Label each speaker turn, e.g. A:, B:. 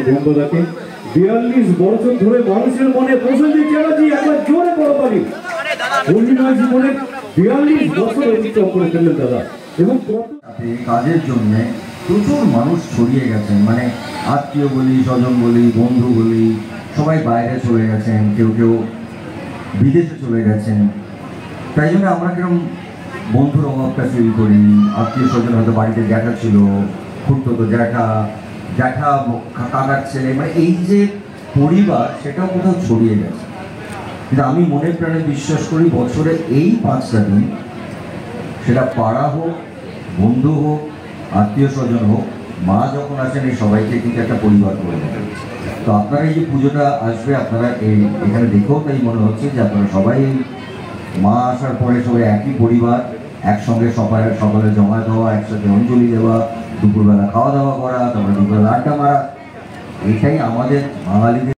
A: বঙ্গদাকে 42 বছর ধরে মানুষের মনে প্রসেনজিৎ চ্যাটার্জি একবার জোরে করতালি অভিনয় জীবনে 42 বছর অতিক্রম করে ফেললেন দাদা। এবং
B: কাজের জন্য প্রচুর মানুষ ছড়িয়ে গেছেন, মানে আত্মীয় বলি, স্বজন বলি, বন্ধু বলি, সবাই বাইরে চলে গেছেন, কেউ কেউ বিদেশে চলে গেছেন। তাই জন্য আমরা কিরকম বন্ধুর অভাবটা ফিল করি। আত্মীয় স্বজন হয়তো বাড়িতে জ্যাঠা ছিল, খুঁড়তো জ্যাঠা, কাকার ছেলে, মানে এই যে পরিবার সেটাও কোথাও ছড়িয়ে গেছে। কিন্তু আমি মনে প্রাণে বিশ্বাস করি বছরে এই 5টা দিন, সেটা পাড়া হোক, বন্ধু হোক, আত্মীয় স্বজন হোক, মা যখন আসেন এই সবাইকে কিন্তু একটা পরিবার করে দেবেন। তো আপনারা এই যে পুজোটা আসবে, আপনারা এখানে দেখেও তাই মনে হচ্ছে যে আপনারা সবাই মা আসার পরে সবাই একই পরিবার, একসঙ্গে সকালে জমা দেওয়া, একসাথে অঞ্জলি দেওয়া, দুপুরবেলা খাওয়া দাওয়া করা, তারপরে দুপুরবেলা আড্ডা মারা, এটাই আমাদের বাঙালিদের